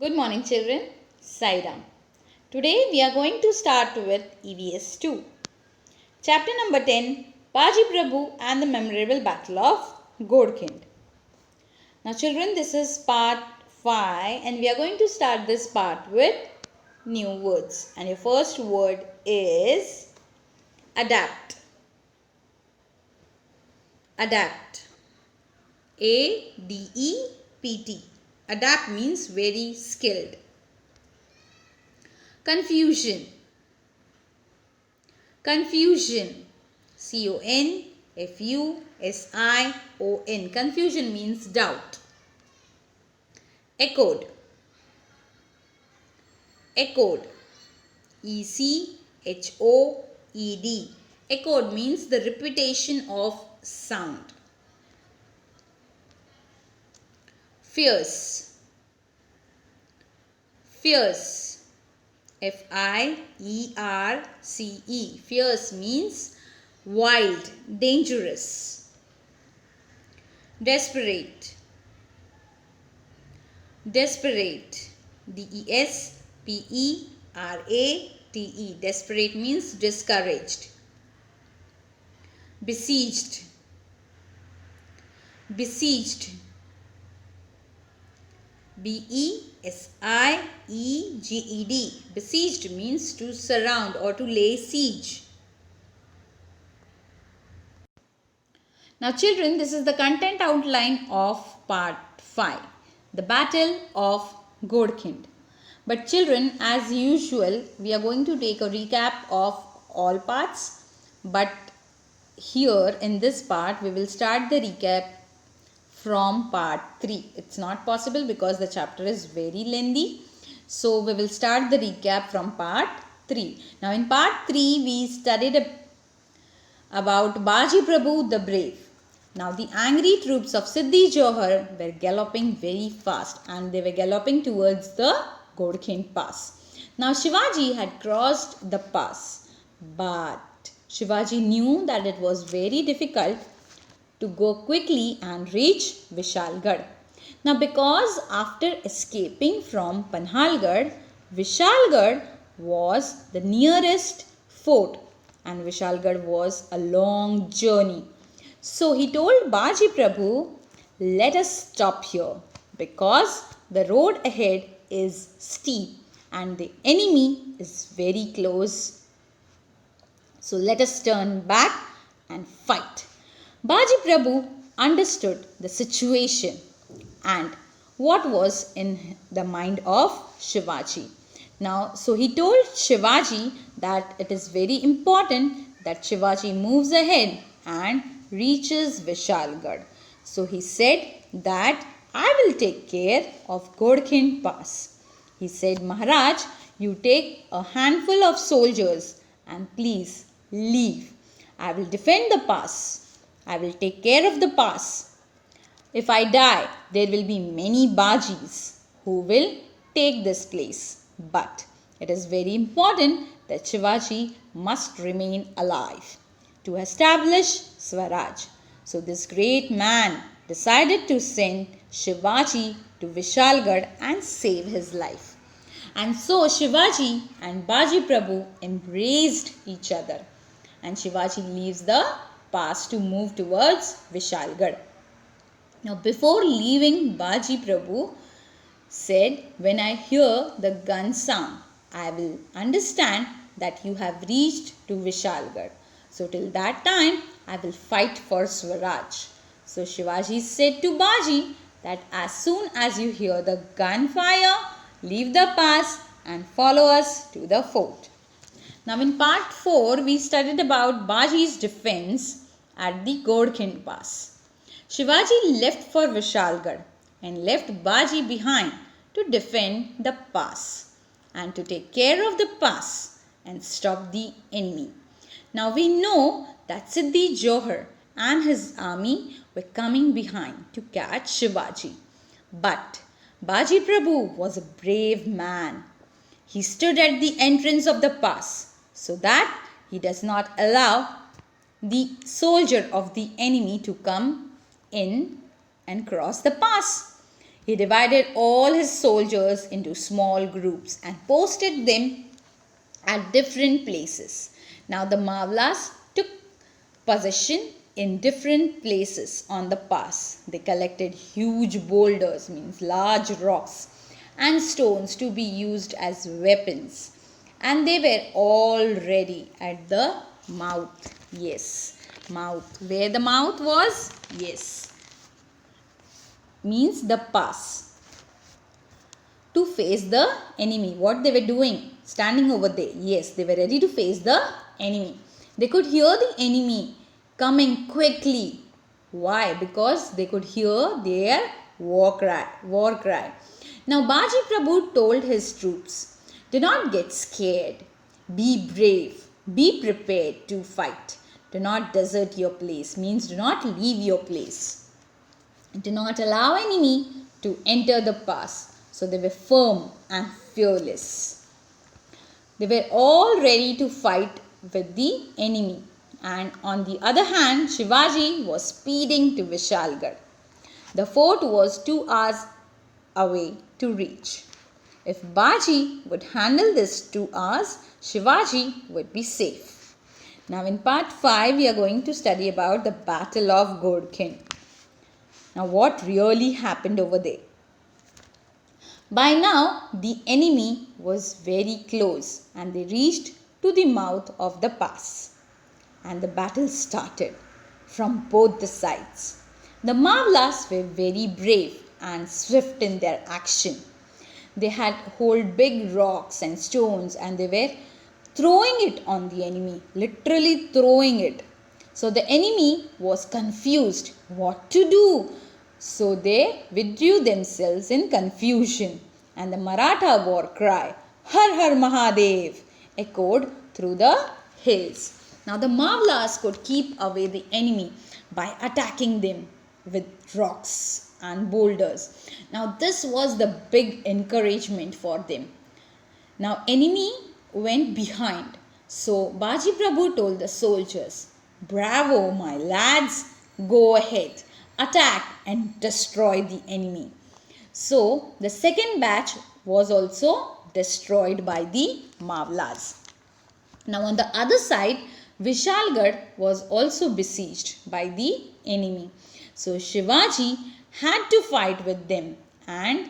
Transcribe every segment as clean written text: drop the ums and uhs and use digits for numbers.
Good morning, children. Sairam. Today we are going to start with EVS 2. Chapter number 10, Baji Prabhu and the Memorable Battle of Godkind. Now, children, this is part 5 and we are going to start this part with new words. And your first word is adapt. Adapt. A-D-E-P-T. Adapt means very skilled. Confusion. Confusion. C-O-N-F-U-S-I-O-N. Confusion means doubt. Echoed. Echoed. E-C-H-O-E-D. Echoed means the repetition of sound. Fierce. Fierce. F-I-E-R-C-E. Fierce means wild, dangerous. Desperate. Desperate. D-E-S-P-E-R-A-T-E. Desperate means discouraged. Besieged. Besieged. B-E-S-I-E-G-E-D. Besieged means to surround or to lay siege. Now children, this is the content outline of part 5. The Battle of Godkind. But children, as usual, we are going to take a recap of all parts. But here in this part, we will start the recap from part 3. It's not possible because the chapter is very lengthy. So we will start the recap from part 3. Now in part 3 we studied about Baji Prabhu the Brave. Now the angry troops of Siddhi Johar were galloping very fast and they were galloping towards the Godkind Pass. Now Shivaji had crossed the pass, but Shivaji knew that it was very difficult to go quickly and reach Vishalgarh. Now because after escaping from Panhalgarh, Vishalgarh was the nearest fort and Vishalgarh was a long journey. So he told Baji Prabhu, let us stop here because the road ahead is steep and the enemy is very close. So let us turn back and fight. Baji Prabhu understood the situation and what was in the mind of Shivaji. Now, so he told Shivaji that it is very important that Shivaji moves ahead and reaches Vishalgarh. So he said that I will take care of Godkind Pass. He said, Maharaj, you take a handful of soldiers and please leave. I will defend the pass. I will take care of the pass. If I die, there will be many Bajis who will take this place. But it is very important that Shivaji must remain alive to establish Swaraj. So this great man decided to send Shivaji to Vishalgarh and save his life. And so Shivaji and Baji Prabhu embraced each other. And Shivaji leaves the pass to move towards Vishalgarh. Now before leaving, Baji Prabhu said, when I hear the gun sound, I will understand that you have reached to Vishalgarh. So till that time, I will fight for Swaraj. So Shivaji said to Baji that as soon as you hear the gunfire, leave the pass and follow us to the fort. Now in part 4, we studied about Baji's defense at the Godkind Pass. Shivaji left for Vishalgarh and left Baji behind to defend the pass and to take care of the pass and stop the enemy. Now we know that Siddhi Johar and his army were coming behind to catch Shivaji. But Baji Prabhu was a brave man. He stood at the entrance of the pass so that he does not allow the soldier of the enemy to come in and cross the pass. He divided all his soldiers into small groups and posted them at different places. Now the Mavlas took possession in different places on the pass. They collected huge boulders, means large rocks, and stones to be used as weapons. And they were all ready at the mouth. Yes, mouth. Where the mouth was? Yes. Means the pass. To face the enemy. What they were doing? Standing over there. Yes, they were ready to face the enemy. They could hear the enemy coming quickly. Why? Because they could hear their war cry. Now Baji Prabhu told his troops, do not get scared. Be brave. Be prepared to fight. Do not desert your place. Means do not leave your place. Do not allow enemy to enter the pass. So they were firm and fearless. They were all ready to fight with the enemy. And on the other hand, Shivaji was speeding to Vishalgarh. The fort was 2 hours away to reach. If Baji would handle this 2 hours, Shivaji would be safe. Now in part 5, we are going to study about the Battle of Godkind. Now what really happened over there? By now, the enemy was very close and they reached to the mouth of the pass. And the battle started from both the sides. The Mavlas were very brave and swift in their action. They had hold big rocks and stones and they were throwing it on the enemy, literally throwing it. So the enemy was confused what to do. So they withdrew themselves in confusion, and the Maratha war cry, Har Har Mahadev, echoed through the hills. Now the Mavlas could keep away the enemy by attacking them with rocks and boulders. Now this was the big encouragement for them. Now enemy went behind. So Baji Prabhu told the soldiers, bravo my lads, go ahead. Attack and destroy the enemy. So the second batch was also destroyed by the Mavlas. Now on the other side, Vishalgarh was also besieged by the enemy. So Shivaji had to fight with them and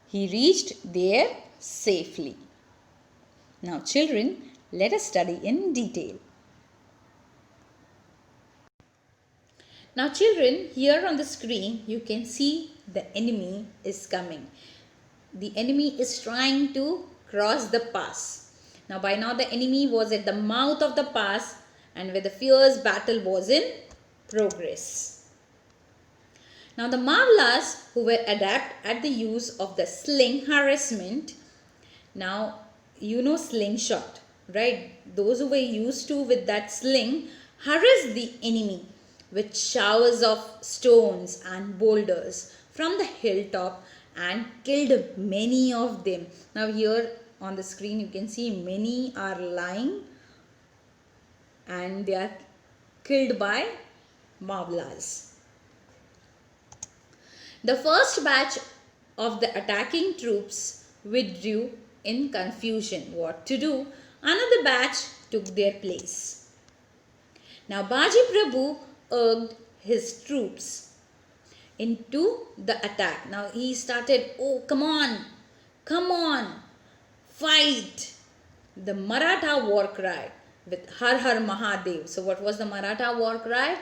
he reached there safely. Now children, let us study in detail. Now children, here on the screen you can see the enemy is coming. The enemy is trying to cross the pass. Now by now the enemy was at the mouth of the pass and where the fierce battle was in progress. Now the Mavlas who were adept at the use of the sling harassment, now you know slingshot, right? Those who were used to with that sling harassed the enemy with showers of stones and boulders from the hilltop and killed many of them. Now here on the screen you can see many are lying and they are killed by Mavlas. The first batch of the attacking troops withdrew in confusion what to do. Another batch took their place. Now Baji Prabhu urged his troops into the attack. Now he started, oh come on, fight. The Maratha war cry with Har Har Mahadev. So what was the Maratha war cry?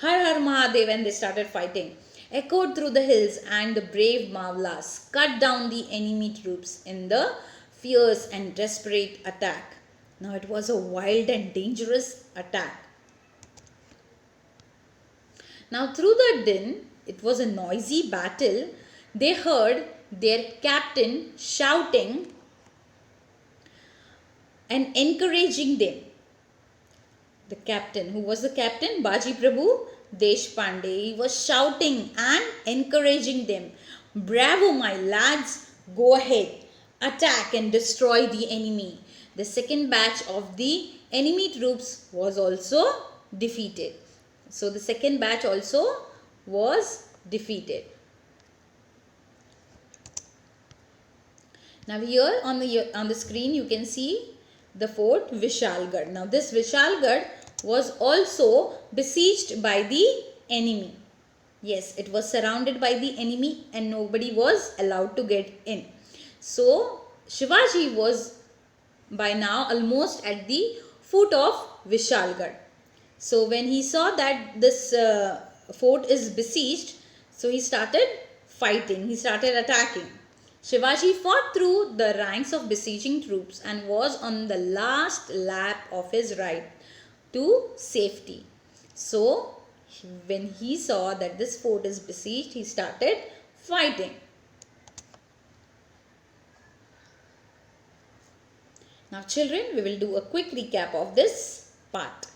Har Har Mahadev, and they started fighting. Echoed through the hills and the brave Mavlas cut down the enemy troops in the fierce and desperate attack. Now it was a wild and dangerous attack. Now through the din, it was a noisy battle. They heard their captain shouting and encouraging them. The captain, who was the captain? Baji Prabhu Deshpande. He was shouting and encouraging them. Bravo my lads, go ahead, attack and destroy the enemy. The second batch of the enemy troops was also defeated. So the second batch also was defeated. Now here on the screen you can see the fort Vishalgarh. Now this Vishalgarh was also besieged by the enemy. Yes, it was surrounded by the enemy and nobody was allowed to get in. So Shivaji was by now almost at the foot of Vishalgarh. So when he saw that this fort is besieged, so he started fighting, he started attacking. Shivaji fought through the ranks of besieging troops and was on the last lap of his ride to safety. So when he saw that this fort is besieged, he started fighting. Now children, we will do a quick recap of this part.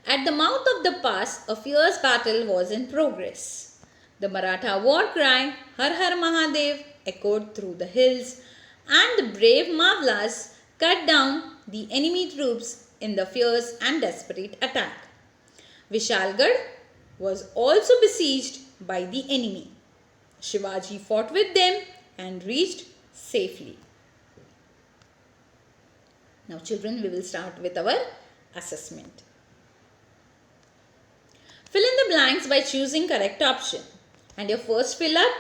At the mouth of the pass, a fierce battle was in progress. The Maratha war cry, Har Har Mahadev, echoed through the hills, and the brave Mavlas cut down the enemy troops in the fierce and desperate attack. Vishalgarh was also besieged by the enemy. Shivaji fought with them and reached safely. Now children, we will start with our assessment. Fill in the blanks by choosing correct option. And your first fill up,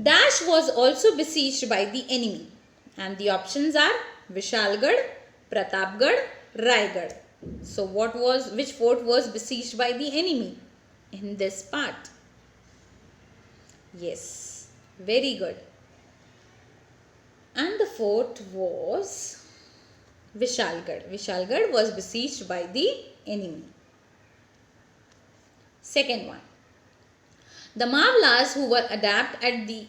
Dash was also besieged by the enemy. And the options are Vishalgarh, Pratapgarh, Raigarh. So which fort was besieged by the enemy in this part? Yes, very good. And the fort was Vishalgarh. Vishalgarh was besieged by the enemy. Second one. The Mavlas who were adept at the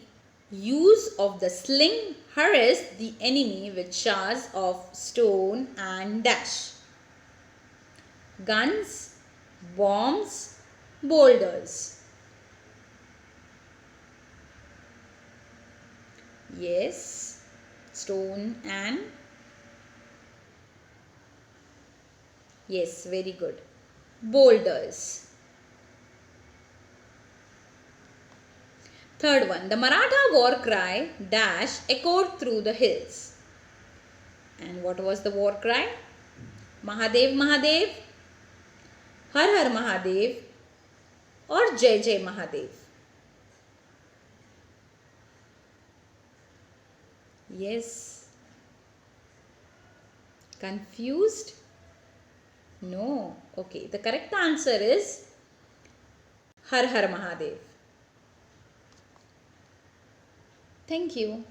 use of the sling harassed the enemy with showers of stone and dash. Guns, bombs, boulders. Yes, stone and yes, very good. Boulders. Third one, the Maratha war cry dash echoed through the hills. And what was the war cry? Mahadev Mahadev, Har Har Mahadev or Jai Jai Mahadev. Yes. Confused? No. Okay, the correct answer is Har Har Mahadev. Thank you.